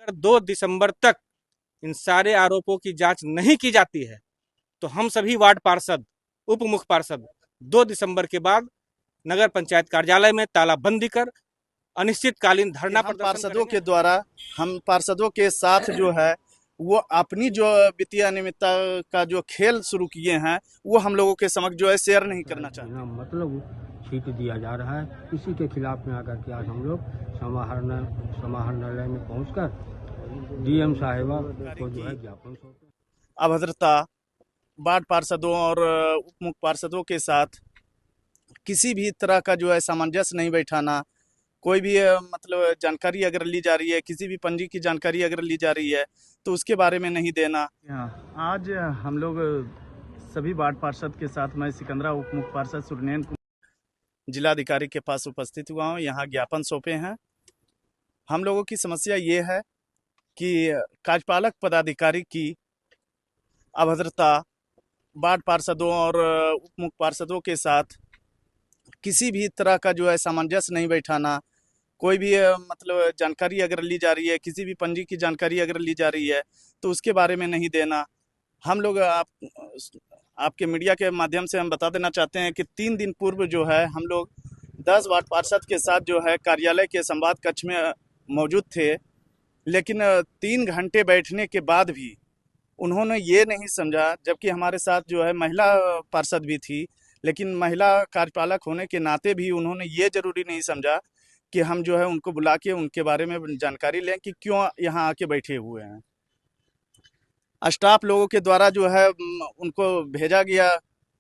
अगर 2 दिसंबर तक इन सारे आरोपों की जांच नहीं की जाती है तो हम सभी वार्ड पार्षद, उप मुख्य पार्षद 2 दिसंबर के बाद नगर पंचायत कार्यालय में तालाबंदी कर अनिश्चितकालीन धरना हम प्रदर्शन पार्षदों करेंगे। के द्वारा हम पार्षदों के साथ जो है वो अपनी जो वित्तीय अनियमितता का जो खेल शुरू किए हैं वो हम लोगों के समक्ष जो है शेयर नहीं करना चाहते। बिना मतलब छीट दिया जा रहा है। इसी के खिलाफ में आकर के आज हम लोग समाहरणालय में पहुंचकर डीएम साहिबा को जो है ज्ञापन सौंपे। अभद्रता वार्ड पार्षदों और उप मुख्य पार्षदों के साथ किसी भी तरह का जो है सामंजस्य नहीं बैठाना, कोई भी मतलब जानकारी अगर ली जा रही है, किसी भी पंजी की जानकारी अगर ली जा रही है तो उसके बारे में नहीं देना। आज हम लोग सभी वार्ड पार्षद के साथ मैं सिकंदरा उप मुख्य पार्षद सुरनैन जिलाधिकारी के पास उपस्थित हुआ हूँ। यहाँ ज्ञापन सौंपे हैं। हम लोगों की समस्या ये है कि कार्यपालक पदाधिकारी की अभद्रता वार्ड पार्षदों और उप मुख्य पार्षदों के साथ किसी भी तरह का जो है सामंजस्य नहीं बैठाना, कोई भी मतलब जानकारी अगर ली जा रही है, किसी भी पंजी की जानकारी अगर ली जा रही है तो उसके बारे में नहीं देना। हम लोग आपके मीडिया के माध्यम से हम बता देना चाहते हैं कि 3 दिन पूर्व जो है हम लोग 10 वार्ड पार्षद के साथ जो है कार्यालय के संवाद कक्ष में मौजूद थे, लेकिन 3 घंटे बैठने के बाद भी उन्होंने ये नहीं समझा, जबकि हमारे साथ जो है महिला पार्षद भी थी, लेकिन महिला कार्यपालक होने के नाते भी उन्होंने ये जरूरी नहीं समझा कि हम जो है उनको बुला के उनके बारे में जानकारी लें कि क्यों यहाँ आके बैठे हुए हैं। स्टाफ लोगों के द्वारा जो है उनको भेजा गया,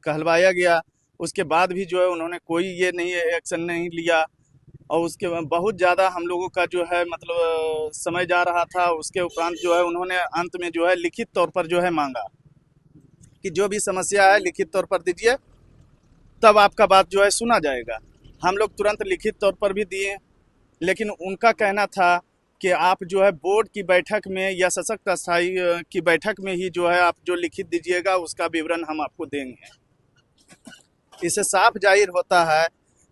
कहलवाया गया, उसके बाद भी जो है उन्होंने कोई ये नहीं एक्शन नहीं लिया और उसके बहुत ज़्यादा हम लोगों का जो है मतलब समय जा रहा था। उसके उपरांत जो है उन्होंने अंत में जो है लिखित तौर पर जो है मांगा कि जो भी समस्या है लिखित तौर पर दीजिए, तब आपका बात जो है सुना जाएगा। हम लोग तुरंत लिखित तौर पर भी दिए, लेकिन उनका कहना था कि आप जो है बोर्ड की बैठक में या सशक्त स्थायी की बैठक में ही जो है आप जो लिखित दीजिएगा उसका विवरण हम आपको देंगे। इससे साफ जाहिर होता है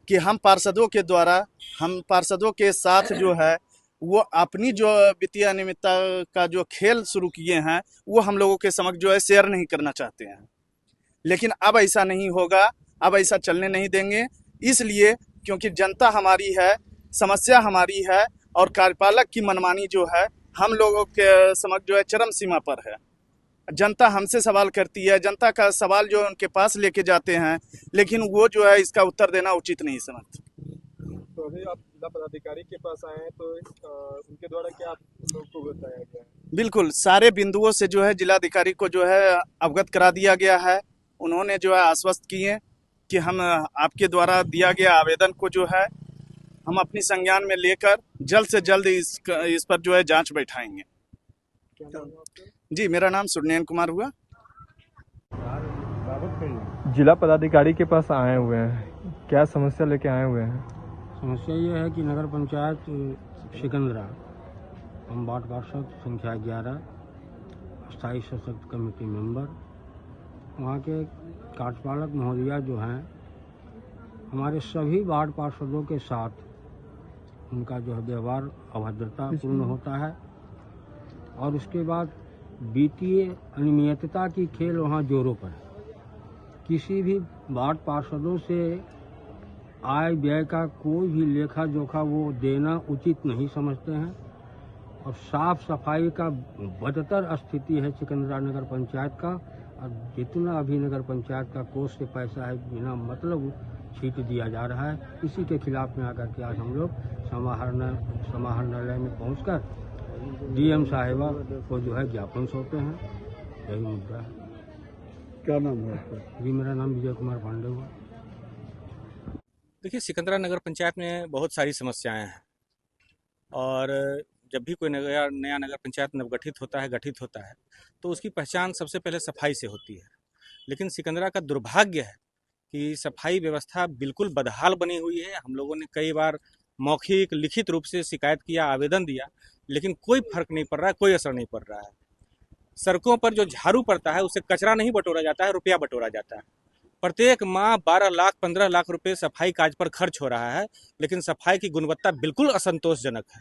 कि हम पार्षदों के द्वारा हम पार्षदों के साथ जो है वो अपनी जो वित्तीय अनियमितता का जो खेल शुरू किए हैं वो हम लोगों के समक्ष जो है शेयर नहीं करना चाहते हैं। लेकिन अब ऐसा नहीं होगा, अब ऐसा चलने नहीं देंगे, इसलिए क्योंकि जनता हमारी है, समस्या हमारी है और कार्यपालक की मनमानी जो है हम लोगों के समक्ष जो है चरम सीमा पर है। जनता हमसे सवाल करती है, जनता का सवाल जो है उनके पास लेके जाते हैं, लेकिन वो जो है इसका उत्तर देना उचित नहीं समझते। तो अभी आप जिला पदाधिकारी के पास आए हैं, तो उनके द्वारा क्या आप लोग को बताया गया है? बिल्कुल सारे बिंदुओं से जो है जिलाधिकारी को जो है अवगत करा दिया गया है। उन्होंने जो है आश्वस्त किए कि हम आपके द्वारा दिया गया आवेदन को जो है हम अपनी संज्ञान में लेकर जल्द से जल्द इस पर जो है जांच बैठाएंगे। क्या नाम है आपका? जी, मेरा नाम सुरनैन कुमार हुआ। जिला पदाधिकारी के पास आए हुए हैं, क्या समस्या लेके आए हुए हैं? समस्या ये है कि नगर पंचायत सिकंदरा, हम वार्ड पार्षद संख्या 11, स्थायी सशक्त कमेटी मेंबर, वहाँ के कार्यपालक महोदया जो हैं हमारे सभी वार्ड पार्षदों के साथ उनका जो है व्यवहार अभद्रतापूर्ण होता है और उसके बाद वित्तीय अनियमितता की खेल वहाँ जोरों पर है। किसी भी वार्ड पार्षदों से आय व्यय का कोई भी लेखा जोखा वो देना उचित नहीं समझते हैं और साफ सफाई का बदतर स्थिति है सिकंदरा नगर पंचायत का। और जितना अभी नगर पंचायत का कोष से पैसा है बिना मतलब छीट दिया जा रहा है। इसी के खिलाफ में आकर के आज हम लोग समाहरणालय में पहुंचकर डीएम साहिबा को जो है ज्ञापन सौंपे हैं। यही मुद्दा है। क्या नाम है आपका? जी, मेरा नाम विजय कुमार पांडे हुआ। देखिए, सिकंदरा नगर पंचायत में बहुत सारी समस्याएं हैं और जब भी कोई नया नगर पंचायत नवगठित होता है, गठित होता है, तो उसकी पहचान सबसे पहले सफाई से होती है। लेकिन सिकंदरा का दुर्भाग्य है कि सफाई व्यवस्था बिल्कुल बदहाल बनी हुई है। हम लोगों ने कई बार मौखिक लिखित रूप से शिकायत किया, आवेदन दिया, लेकिन कोई फर्क नहीं पड़ रहा है, कोई असर नहीं पड़ रहा है। सड़कों पर जो झाड़ू पड़ता है उससे कचरा नहीं बटोरा जाता है, रुपया बटोरा जाता है। प्रत्येक माह 12 लाख 15 लाख रुपए सफाई कार्य पर खर्च हो रहा है, लेकिन सफाई की गुणवत्ता बिल्कुल असंतोषजनक है।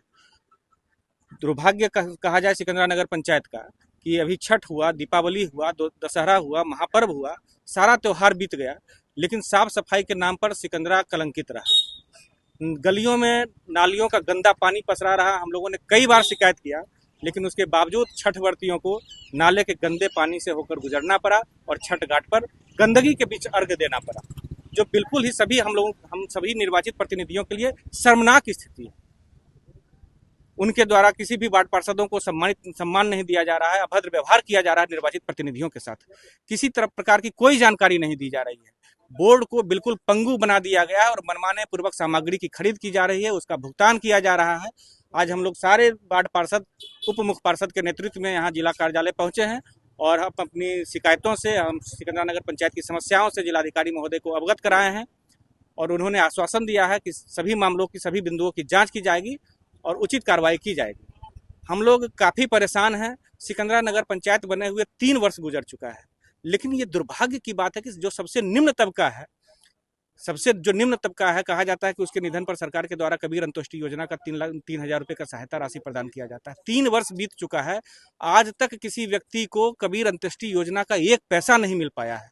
दुर्भाग्य कहा जाए सिकंदरा नगर पंचायत का कि अभी छठ हुआ, दीपावली हुआ, दशहरा हुआ, महापर्व हुआ, सारा त्यौहार बीत गया, लेकिन साफ सफाई के नाम पर सिकंदरा कलंकित रहा। गलियों में नालियों का गंदा पानी पसरा रहा। हम लोगों ने कई बार शिकायत किया, लेकिन उसके बावजूद छठ व्रतियों को नाले के गंदे पानी से होकर गुजरना पड़ा और छठ घाट पर गंदगी के बीच अर्घ देना पड़ा, जो बिल्कुल ही हम सभी निर्वाचित प्रतिनिधियों के लिए शर्मनाक स्थिति है। उनके द्वारा किसी भी वार्ड पार्षदों को सम्मान नहीं दिया जा रहा है, अभद्र व्यवहार किया जा रहा है निर्वाचित प्रतिनिधियों के साथ। किसी तरह प्रकार की कोई जानकारी नहीं दी जा रही है। बोर्ड को बिल्कुल पंगु बना दिया गया है और मनमाने पूर्वक सामग्री की खरीद की जा रही है, उसका भुगतान किया जा रहा है। आज हम लोग सारे वार्ड पार्षद, उप मुख्य पार्षद के नेतृत्व में यहाँ जिला कार्यालय पहुंचे हैं और हम अपनी शिकायतों से, हम सिकंदरा नगर पंचायत की समस्याओं से जिलाधिकारी महोदय को अवगत कराए हैं और उन्होंने आश्वासन दिया है कि सभी मामलों की, सभी बिंदुओं की जांच की जाएगी और उचित कार्रवाई की जाएगी। हम लोग काफ़ी परेशान हैं। सिकंदरा नगर पंचायत बने हुए 3 वर्ष गुजर चुका है, लेकिन ये दुर्भाग्य की बात है कि जो सबसे निम्न तबका है, कहा जाता है कि उसके निधन पर सरकार के द्वारा कबीर अंत्योष्टि योजना का 3,000 रुपये का सहायता राशि प्रदान किया जाता है। 3 वर्ष बीत चुका है, आज तक किसी व्यक्ति को कबीर अंत्योष्टि योजना का 1 पैसा नहीं मिल पाया है।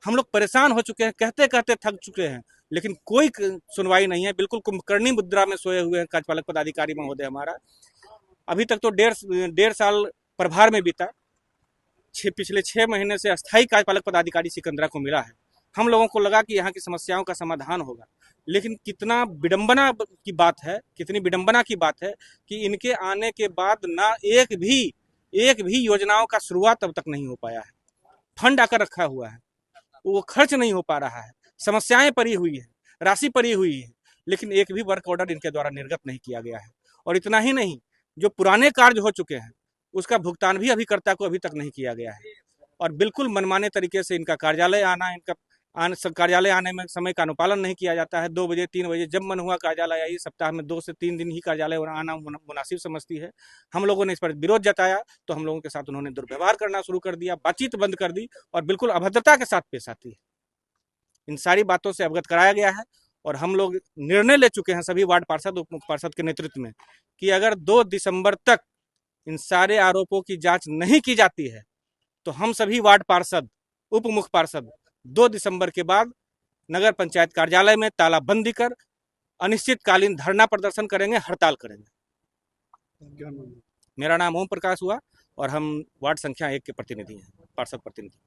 हम लोग परेशान हो चुके हैं, कहते कहते थक चुके हैं, लेकिन कोई सुनवाई नहीं है। बिल्कुल कुंभकर्णी मुद्रा में सोए हुए हैं कार्यपालक पदाधिकारी महोदय हमारा। अभी तक तो डेढ़ साल प्रभार में बीता, पिछले 6 महीने से अस्थायी कार्यपालक पदाधिकारी सिकंदरा को मिला है। हम लोगों को लगा कि यहाँ की समस्याओं का समाधान होगा, लेकिन कितनी विडंबना की बात है कि इनके आने के बाद ना एक भी योजनाओं का शुरुआत अब तक नहीं हो पाया है। फंड आकर रखा हुआ है, वो खर्च नहीं हो पा रहा है, समस्याएं पड़ी हुई है, राशि पड़ी हुई है, लेकिन एक भी वर्क ऑर्डर इनके द्वारा निर्गत नहीं किया गया है। और इतना ही नहीं, जो पुराने कार्य हो चुके हैं उसका भुगतान भी अभिकर्ता को अभी तक नहीं किया गया है। और बिल्कुल मनमाने तरीके से इनका कार्यालय आने में समय का अनुपालन नहीं किया जाता है। 2 बजे 3 बजे जब मन हुआ कार्यालय आई, सप्ताह में 2 से 3 दिन ही कार्यालय आना मुनासिब समझती है। हम लोगों ने इस पर विरोध जताया तो हम लोगों के साथ उन्होंने दुर्व्यवहार करना शुरू कर दिया, बातचीत बंद कर दी और बिल्कुल अभद्रता के साथ पेश आती है। इन सारी बातों से अवगत कराया गया है और हम लोग निर्णय ले चुके हैं सभी वार्ड पार्षद, उप मुख्य पार्षद के नेतृत्व में कि अगर 2 दिसंबर तक इन सारे आरोपों की जांच नहीं की जाती है तो हम सभी वार्ड पार्षद, उप मुख्य पार्षद 2 दिसंबर के बाद नगर पंचायत कार्यालय में तालाबंदी कर अनिश्चितकालीन धरना प्रदर्शन करेंगे, हड़ताल करेंगे। मेरा नाम ओम प्रकाश हुआ और हम वार्ड संख्या 1 के प्रतिनिधि हैं, पार्षद प्रतिनिधि।